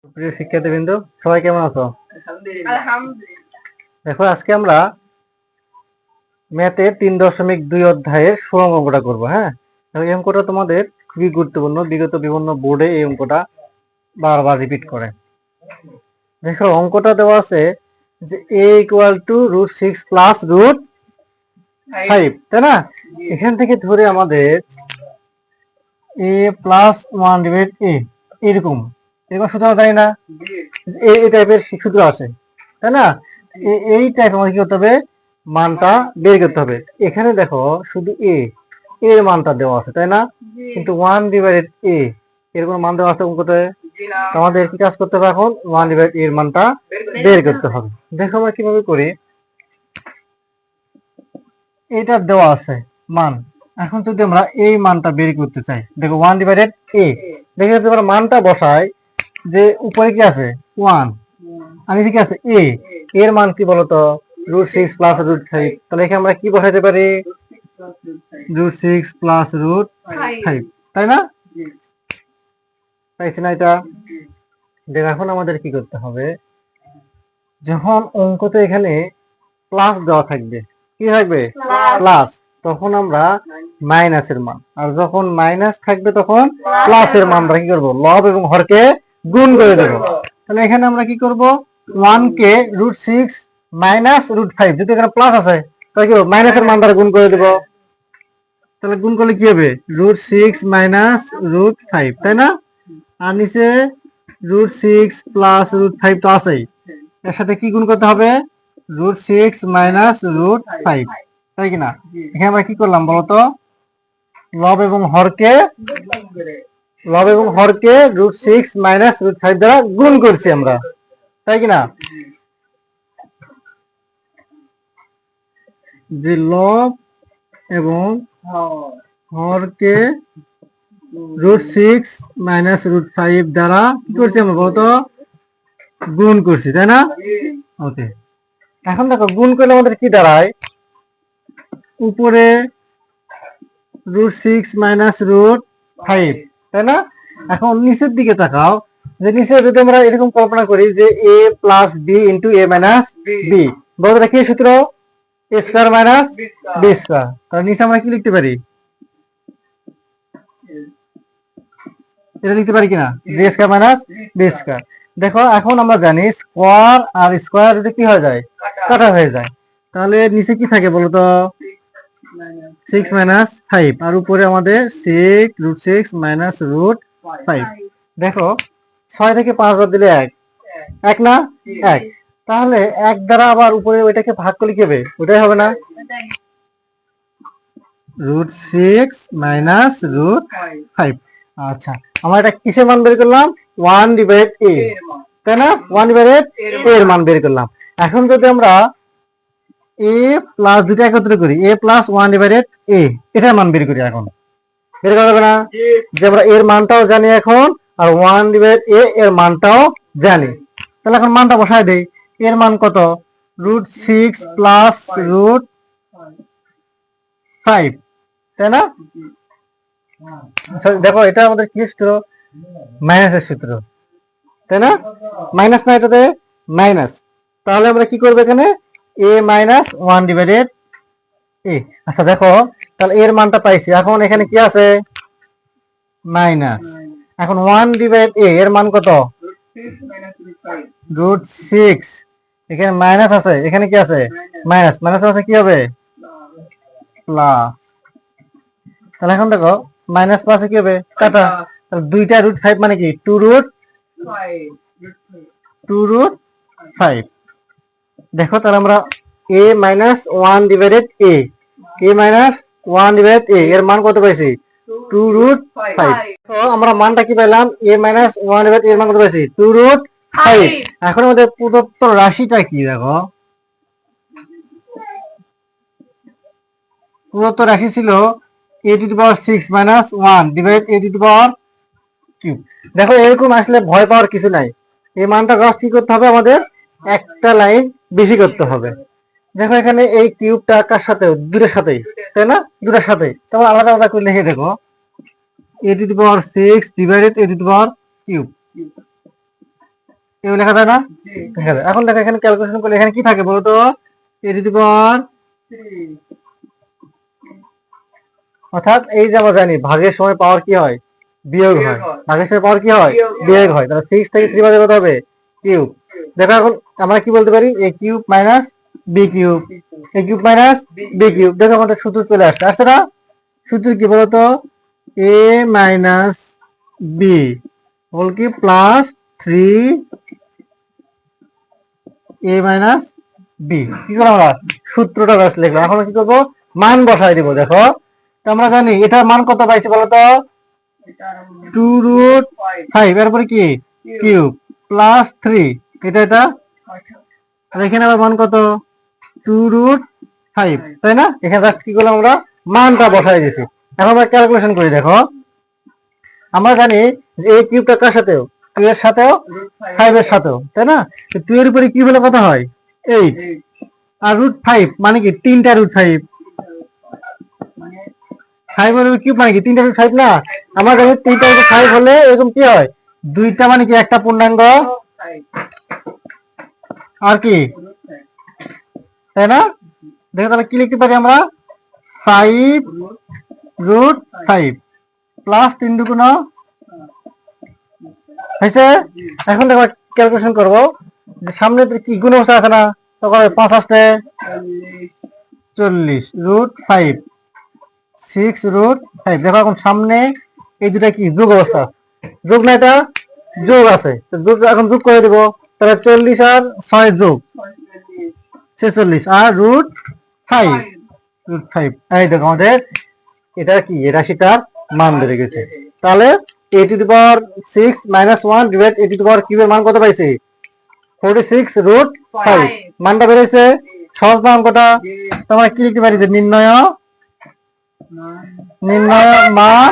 প্রিয় শিক্ষার্থীবৃন্দ, সবাই কেমন আছো? দেখো, আজকে আমরা ম্যাথের 3.2 অধ্যায়ের সুড়ঙ্গ অঙ্কটা করবো। হ্যাঁ, এই অঙ্কটা তোমাদের খুবই গুরুত্বপূর্ণ। বিগত বিভিন্ন বোর্ডে এই অঙ্কটা বারবার রিপিট করে। দেখো, অঙ্কটা দেওয়া আছে যে a=√6 + √5, তাই না? এখান থেকে ধরে আমাদের a + 1/a এরকম সূত্র জানি না, এই টাইপের সূত্র আসে, তাই না? এই টাইপ আমাদের কি করতে হবে, মানটা বের করতে হবে। এখানে দেখো শুধু এর মানটা দেওয়া আছে, তাই না? কিন্তু 1/a এর কোনো মান দেওয়া আছে অঙ্কতে? আমাদের কি কাজ করতে হবে? এখন 1/a এর মানটা বের করতে হবে। দেখো আমরা কিভাবে করি। এটা দেওয়া আছে মান, এখন যদি আমরা এই মানটা বের করতে চাই, দেখো 1/a, দেখে যদি আমরা মানটা বসাই, যে উপরে কি আছে 1 আর নিচে কি আছে a, এর মান কি বলতো? √6 + √5। তাহলে এখানে আমরা কি বসাইতে পারি? √6 + √5, তাই না? পাইছি না এটা? দেখো, এখন আমাদের কি করতে হবে, যখন অঙ্কতে এখানে প্লাস দেওয়া থাকবে, কি থাকবে? প্লাস, তখন আমরা মাইনাসের মান, আর যখন মাইনাস থাকবে তখন প্লাসের মান আমরা কি করবো? লব এবং হরকে গুণ করে দেব। তাহলে এখানে আমরা কি করব? 1 কে √6 - √5, যদি এখানে প্লাস আছে তাহলে কি হবে? মাইনাসের মান দ্বারা গুণ করে দেব। তাহলে গুণ করলে কি হবে? √6 - √5, তাই না? আর নিচে √6 + √5 তো আছেই, এর সাথে কি গুণ করতে হবে? √6 - √5, তাই কিনা? এখানে আমরা কি করলাম বলতো? লব এবং হরকে √6 - √5 দ্বারা গুণ করছি আমরা, তাই কিনা? যে লব এবং হরকে √6 - √5 দ্বারা কি করছি আমরা বলতো? গুণ করছি, তাই না? ওকে, এখন দেখো গুণ করলে আমাদের কি দাঁড়ায়? উপরে √6 - √5, তাই না? এখন নিচের দিকে তাকাও, যে নিচে যদি আমরা এরকম কল্পনা করি যে a + b * a - b, বলতে কি সূত্র? a² - b²। তাহলে নিচে আমরা কি লিখতে পারি? এটা লিখতে পারি কিনা? a² - b²। দেখো, এখন আমরা জানি স্কয়ার আর স্কয়ার রুটে কি হয়ে যায়? কাটা হয়ে যায়। তাহলে নিচে কি থাকে বলতো? 6 - 5, আর উপরে আমাদের √6 - √5। দেখো, 6 থেকে 5 বাদ দিলে 1 না? 1। তাহলে 1 দ্বারা আবার উপরে ওইটাকে ভাগ করলে কি হবে? ওটাই হবে না? √6 - √5। আচ্ছা, আমরা এটা কিসের মান বের করলাম? 1/a, তাই না? 1/a এর মান বের করলাম। এখন যদি আমরা a প্লাস দুটো একত্র করি, a + 1/a এটার মান বের করি, এখন বের করা যাবে না? যে আমরা এর মানটাও জানি এখন, আর 1/a এর মানটাও জানি। তাহলে এখন মানটা বসায় দেই। এর মান কত? √6 + √5, তাই না? দেখো, এটা আমাদের কি সূত্র? মাইনাসের সূত্র, তাই না? মাইনাস না এটাতে? মাইনাস। তাহলে আমরা কি করবো এখানে? a - 1/a। আচ্ছা দেখো, তাহলে এর মানটা পাইছি। এখন এখানে কি আছে? মাইনাস। এখন 1/a এর মান কত? √6। এখানে মাইনাস আছে, এখানে কি আছে? মাইনাস। মাইনাস আছে কি হবে? প্লাস। তাহলে এখন দেখো, মাইনাস প্লাসে কি হবে? কাটা। তাহলে দুইটা √5 মানে কি? 2√5। দেখো, তাহলে আমরা a - 1/a এর মান কত পাইছি? 2√5। তো আমরা মানটা কি পেলাম? a - 1/a এর মান কত পাইছি? 2√5। এখন আমাদের প্রদত্ত রাশিটা কি? দেখো, প্রদত্ত রাশি ছিল a⁻6 - 1/a⁻3। দেখো, এরকম আসলে ভয় পাওয়ার কিছু নাই। এই মানটা জাস্ট কি করতে হবে? আমাদের একটা লাইন বেশি করতে হবে। দেখো, এখানে এই কিউবটা কার সাথে? দুটোর সাথেই, তাই না? দুটোর সাথেই। তারপর আলাদা আলাদা করে লিখে দেখো, a⁻6 / a⁻3। এও লেখা যায় না? লেখা যায়। এখন দেখো এখানে ক্যালকুলেশন করলে এখানে কি থাকে বলো তো? a টু দি পাওয়ার, অর্থাৎ এই যে আমরা জানি ভাগের সময় পাওয়ার কি হয়? বিয়োগ হয়। ভাগের সময় পাওয়ার কি হয়? বিয়োগ হয়। তাহলে 6 থেকে 3 বাদে কত হবে? কিউব। দেখো এখন আমরা কি বলতে পারি? a cube minus b cube, a cube minus b cube. দেখো আমাদের সূত্র চলে আসছে, আসছে না? সূত্র কি বলতো? a মাইনাস b হোল কি প্লাস 3a মাইনাস b। কি করলাম আমরা? সূত্রটা ব্যাস লিখলাম। এখন কি করবো? মান বসাই দিব। দেখো তো আমরা জানি এটার মান কত পাইছি বলতো? 2√5, এরপরে কি কিউব প্লাস 3, এটা আর এখানে আবার মান কত? 2√5, তাই না? এখানে জাস্ট কি করলাম আমরা? মানটা বসাই দিয়েছি। এখন আমরা ক্যালকুলেশন করি। দেখো আমরা জানি যে এই কিউবটা কার সাথেও? 2 এর সাথেও 5 এর সাথেও, তাই না? তো 2 এর উপরে কিউব হলে কত হয়? 8, আর √5 মানে কি 3টা √5, 5 এর কিউব মানে কি 3টা √5 না? আমরা জানি 3টা √5 হলে এরকম কি হয়? 2টা মানে কি একটা পূর্ণাঙ্গ, আর কি, তাই না? দেখো তাহলে কি লিখতে পারি আমরা? 5√5 প্লাস 3 দুগুণ হয়েছে। এখন দেখো ক্যালকুলেশন করবো যে সামনে কি গুণ অবস্থা আছে না? তখন 5 আসছে 40 √5, 6√5। দেখো এখন সামনে এই দুটা কি যোগ অবস্থা, যোগ না এটা যোগ আছে, যোগ এখন যোগ করে দিব। তাহলে 40 আর 6 যোগ 46 আর √5, এই দেখো আমাদের এটা কি এই রাশিটার মান বেড়ে গেছে। তাহলে a to the power 6 minus 1 divide a to the power কিউবের মান কত পাইছি? 46√5। মানটা বেড়েছে। সহজ না অঙ্কটা? তোমরা কি লিখতে পারি? যে নির্ণয় মান